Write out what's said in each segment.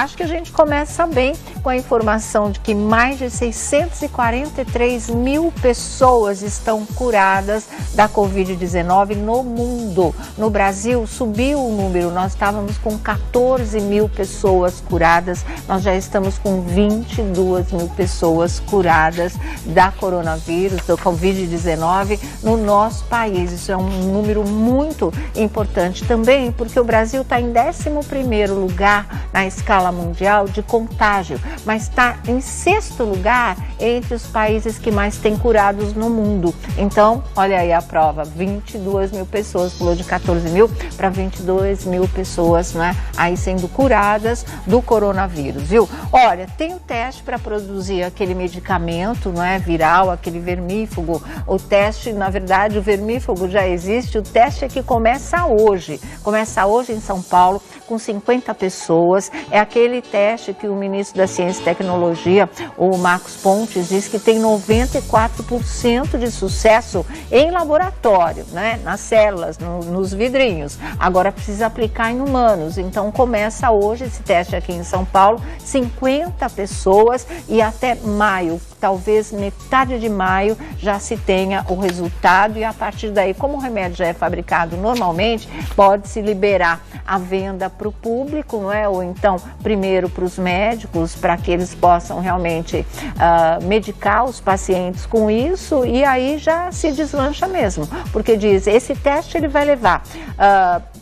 acho que a gente começa bem com a informação de que mais de 643 mil pessoas estão curadas da Covid-19 no mundo. No Brasil, subiu o número, nós estávamos com 14 mil pessoas curadas, nós já estamos com 22 mil pessoas curadas da coronavírus, do Covid-19 no nosso país. Isso é um número muito importante também, porque o Brasil está em 11º lugar na escala mundial de contágio, mas está em 6º lugar entre os países que mais têm curados no mundo. Então, olha aí a prova, 22 mil pessoas, pulou de 14 mil para 22 mil pessoas, né, aí sendo curadas do coronavírus, viu? Olha, tem o teste para produzir aquele medicamento, não é, viral, aquele vermífugo. O teste, na verdade, o vermífugo já existe, o teste é que começa hoje em São Paulo, com 50 pessoas. É aquele teste que o ministro da Ciência e Tecnologia, o Marcos Pontes, diz que tem 94% de sucesso em laboratório, né? Nas células, nos vidrinhos. Agora precisa aplicar em humanos. Então começa hoje esse teste aqui em São Paulo, 50 pessoas, e até maio, talvez metade de maio, já se tenha o resultado, e a partir daí, como o remédio já é fabricado normalmente, pode-se liberar a venda para o público, não é? Ou então, primeiro para os médicos, para que eles possam realmente medicar os pacientes com isso, e aí já se deslancha mesmo, porque diz, esse teste ele vai levar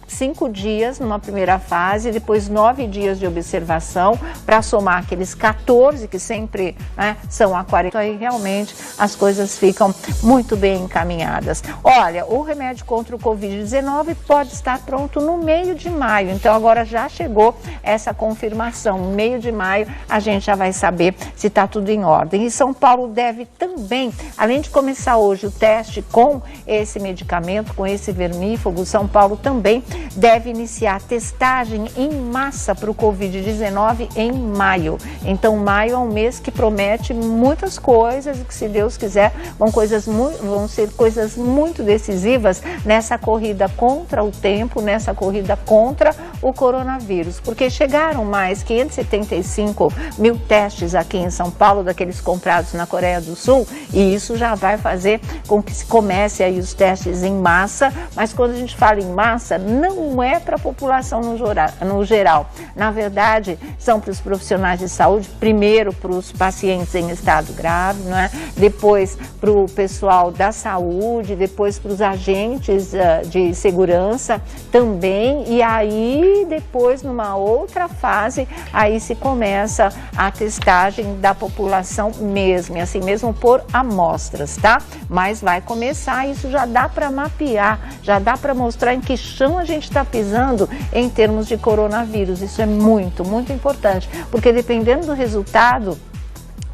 5 dias numa primeira fase, depois 9 dias de observação, para somar aqueles 14 que sempre, né, são a 40. Aí realmente as coisas ficam muito bem encaminhadas. Olha, o remédio contra o Covid-19 pode estar pronto no meio de maio, então agora já chegou essa confirmação. No meio de maio a gente já vai saber se está tudo em ordem. E São Paulo deve também, além de começar hoje o teste com esse medicamento, com esse vermífugo, São Paulo também deve iniciar testagem em massa para o Covid-19 em maio. Então, maio é um mês que promete muitas coisas, e que, se Deus quiser, vão ser coisas muito decisivas nessa corrida contra o tempo, nessa corrida contra o coronavírus. Porque chegaram mais 575 mil testes aqui em São Paulo, daqueles comprados na Coreia do Sul, e isso já vai fazer com que se comece aí os testes em massa, mas quando a gente fala em massa, não é para a população no geral. Na verdade, são para os profissionais de saúde, primeiro para os pacientes em estado grave, não é? Depois para o pessoal da saúde, depois para os agentes de segurança também, e aí depois, numa outra fase, aí se começa a testagem da população mesmo, e assim mesmo por amostras, tá? Mas vai começar, isso já dá para mapear, já dá para mostrar em que chão a gente está pisando em termos de coronavírus. Isso é muito, muito importante, porque dependendo do resultado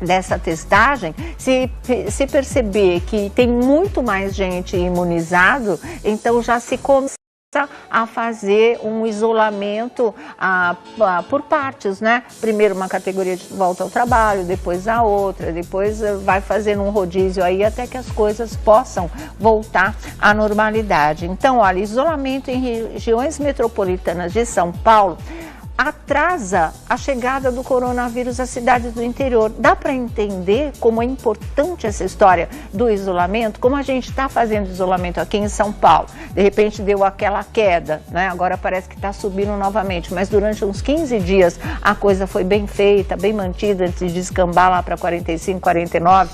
dessa testagem, se perceber que tem muito mais gente imunizado, então já se começa a fazer um isolamento por partes, né? Primeiro uma categoria de volta ao trabalho, depois a outra, depois vai fazendo um rodízio aí até que as coisas possam voltar à normalidade. Então, olha, isolamento em regiões metropolitanas de São Paulo atrasa a chegada do coronavírus às cidades do interior. Dá para entender como é importante essa história do isolamento, como a gente está fazendo isolamento aqui em São Paulo. De repente deu aquela queda, né? Agora parece que está subindo novamente, mas durante uns 15 dias a coisa foi bem feita, bem mantida, antes de descambar lá para 45, 49,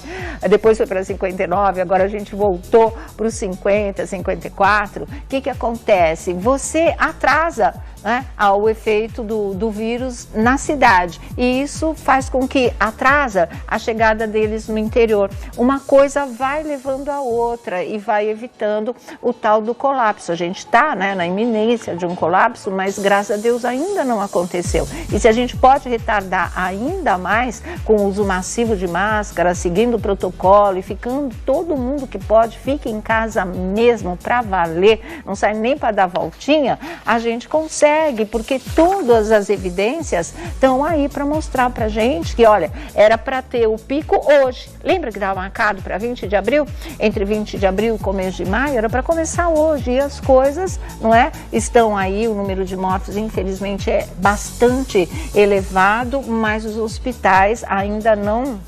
depois foi para 59, agora a gente voltou para os 50, 54. O que acontece? Você atrasa, né, ao efeito do vírus na cidade, e isso faz com que atrasa a chegada deles no interior. Uma coisa vai levando a outra e vai evitando o tal do colapso. A gente está, né, na iminência de um colapso, mas graças a Deus ainda não aconteceu. E se a gente pode retardar ainda mais com o uso massivo de máscara, seguindo o protocolo e ficando todo mundo que pode, fique em casa mesmo para valer, não sai nem para dar voltinha, a gente consegue segue, porque todas as evidências estão aí para mostrar para gente que, olha, era para ter o pico hoje. Lembra que estava marcado para 20 de abril? Entre 20 de abril e começo de maio, era para começar hoje. E as coisas, não é? Estão aí, o número de mortos, infelizmente, é bastante elevado, mas os hospitais ainda não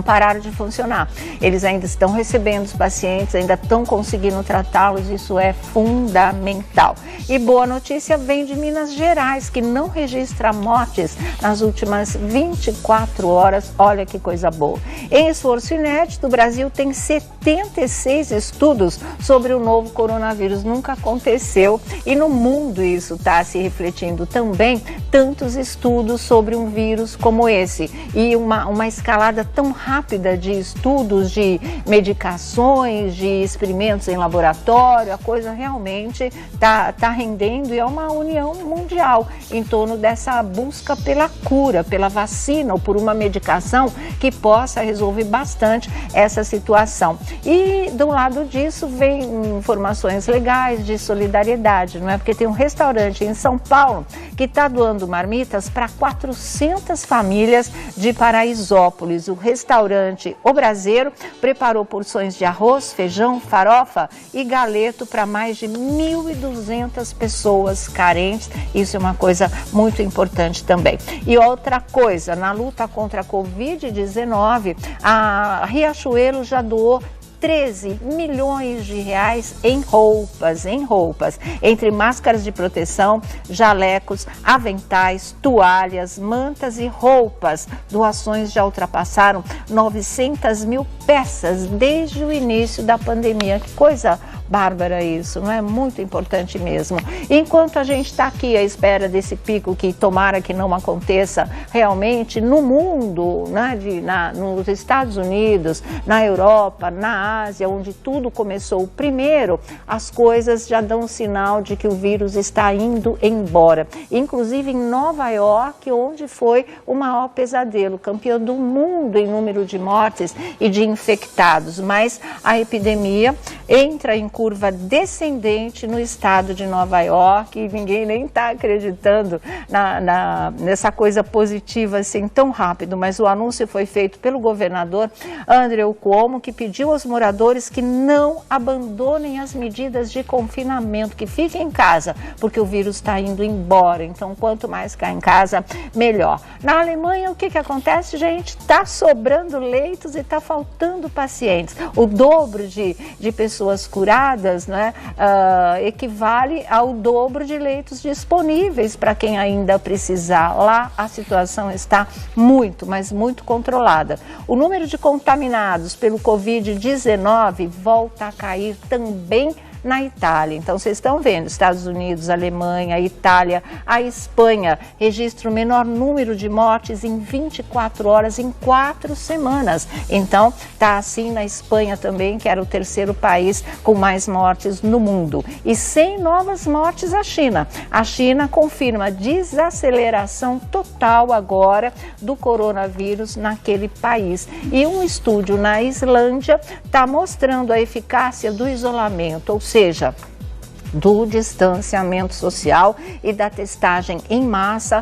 pararam de funcionar. Eles ainda estão recebendo os pacientes, ainda estão conseguindo tratá-los, isso é fundamental. E boa notícia vem de Minas Gerais, que não registra mortes nas últimas 24 horas. Olha que coisa boa. Em esforço inédito, o Brasil tem 76 estudos sobre o novo coronavírus. Nunca aconteceu. E no mundo isso está se refletindo também, tantos estudos sobre um vírus como esse. E uma escalada tão rápida de estudos, de medicações, de experimentos em laboratório, a coisa realmente tá rendendo, e é uma união mundial em torno dessa busca pela cura, pela vacina ou por uma medicação que possa resolver bastante essa situação. E do lado disso vem informações legais de solidariedade, não é? Porque tem um restaurante em São Paulo que está doando marmitas para 400 famílias de Paraisópolis. O restaurante O Braseiro preparou porções de arroz, feijão, farofa e galeto para mais de 1.200 pessoas carentes. Isso é uma coisa muito importante também. E outra coisa, na luta contra a Covid-19, a Riachuelo já doou 13 milhões de reais em roupas, entre máscaras de proteção, jalecos, aventais, toalhas, mantas e roupas. Doações já ultrapassaram 900 mil peças desde o início da pandemia. Que coisa bárbara isso, não é? Muito importante mesmo. Enquanto a gente está aqui à espera desse pico, que tomara que não aconteça realmente no mundo, né? Nos Estados Unidos, na Europa, na Ásia, onde tudo começou primeiro, as coisas já dão sinal de que o vírus está indo embora. Inclusive em Nova York, onde foi o maior pesadelo, campeão do mundo em número de mortes e de infectados. Mas a epidemia entra em curva descendente no estado de Nova York, e ninguém nem está acreditando nessa coisa positiva assim tão rápido, mas o anúncio foi feito pelo governador Andrew Cuomo, que pediu aos moradores que não abandonem as medidas de confinamento, que fiquem em casa, porque o vírus está indo embora. Então, quanto mais ficar em casa, melhor. Na Alemanha, o que acontece, gente? Está sobrando leitos e está faltando pacientes. O dobro de pessoas curadas, né, equivale ao dobro de leitos disponíveis para quem ainda precisar. Lá a situação está muito, mas muito controlada. O número de contaminados pelo Covid-19 volta a cair também na Itália. Então, vocês estão vendo, Estados Unidos, Alemanha, Itália, a Espanha registra o menor número de mortes em 24 horas, em 4 semanas. Então, tá assim na Espanha também, que era o terceiro país com mais mortes no mundo. E sem novas mortes, a China. A China confirma desaceleração total agora do coronavírus naquele país. E um estudo na Islândia está mostrando a eficácia do isolamento, ou seja, do distanciamento social e da testagem em massa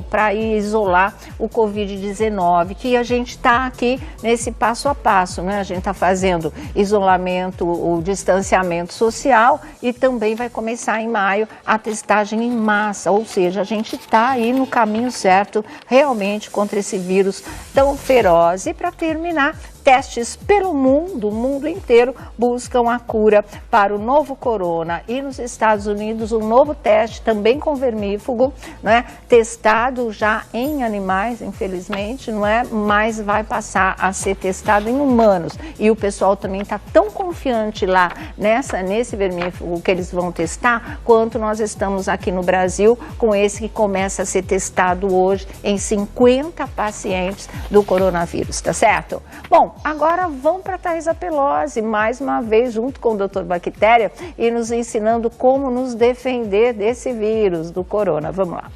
para isolar o Covid-19, que a gente está aqui nesse passo a passo, né? A gente está fazendo isolamento, o distanciamento social, e também vai começar em maio a testagem em massa, ou seja, a gente está aí no caminho certo realmente contra esse vírus tão feroz. E para terminar, testes pelo mundo, o mundo inteiro buscam a cura para o novo corona. E nos Estados Unidos, um novo teste, também com vermífugo, né, testado já em animais, infelizmente, não é? Mas vai passar a ser testado em humanos. E o pessoal também está tão confiante lá nesse vermífugo que eles vão testar, quanto nós estamos aqui no Brasil com esse que começa a ser testado hoje em 50 pacientes do coronavírus, tá certo? Bom, agora vamos para a Thaisa Pelosi, mais uma vez junto com o Dr. Bactéria, e nos ensinando como nos defender desse vírus, do corona. Vamos lá.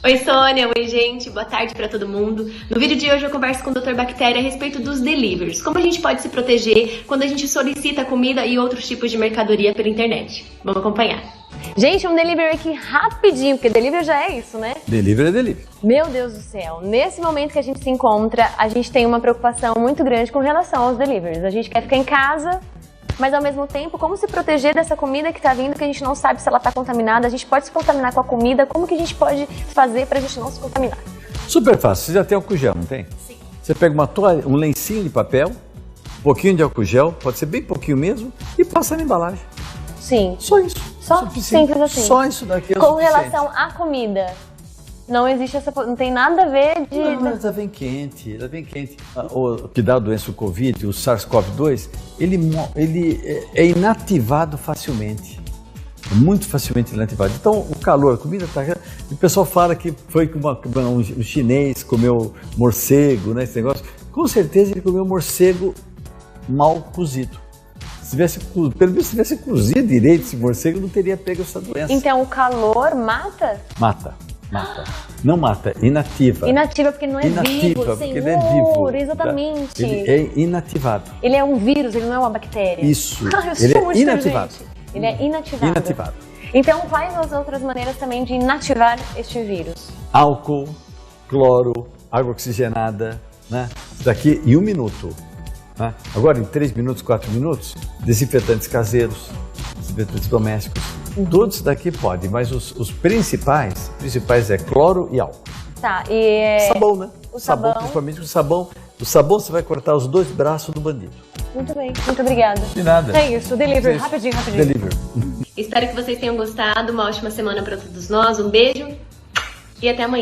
Oi, Sônia. Oi, gente. Boa tarde para todo mundo. No vídeo de hoje eu converso com o Dr. Bactéria a respeito dos deliveries. Como a gente pode se proteger quando a gente solicita comida e outros tipos de mercadoria pela internet. Vamos acompanhar. Gente, um delivery aqui rapidinho, porque delivery já é isso, né? Delivery é delivery. Meu Deus do céu, nesse momento que a gente se encontra, a gente tem uma preocupação muito grande com relação aos deliveries. A gente quer ficar em casa, mas ao mesmo tempo, como se proteger dessa comida que tá vindo, que a gente não sabe se ela tá contaminada, a gente pode se contaminar com a comida, como que a gente pode fazer pra gente não se contaminar? Super fácil, você já tem álcool gel, não tem? Sim. Você pega uma toalha, um lencinho de papel, um pouquinho de álcool gel, pode ser bem pouquinho mesmo, e passa na embalagem. Sim. Só isso. Só simples assim. Só isso daqui é o Com suficiente. relação à comida, não existe essa... Não tem nada a ver de... Não, mas ela vem quente, ela vem quente. O que dá a doença do Covid, o SARS-CoV-2, ele é inativado facilmente. Muito facilmente inativado. Então, o calor, a comida está... O pessoal fala que foi que um chinês comeu morcego, né, esse negócio. Com certeza ele comeu morcego mal cozido. Pelo menos se tivesse cozido direito esse morcego, não teria pego essa doença. Então, o calor mata? Mata. Não mata, inativa. Inativa porque não é vivo, porque Senhor, ele é vivo. exatamente. Ele é inativado. Ele é um vírus, ele não é uma bactéria. Isso. Ele é inativado. Ele é inativado. Inativado. Então, quais as outras maneiras também de inativar este vírus? Álcool, cloro, água oxigenada, né? Isso daqui em 1 minuto. Né? Agora, em 3 minutos, 4 minutos, desinfetantes caseiros, desinfetantes domésticos. Todos isso daqui podem, mas os principais é cloro e álcool. Tá, e... Sabão, né? O sabão. Principalmente o sabão. O sabão você vai cortar os 2 braços do bandido. Muito bem, muito obrigada. De nada. É isso, delivery, rapidinho. Delivery. Espero que vocês tenham gostado. Uma ótima semana para todos nós. Um beijo e até amanhã.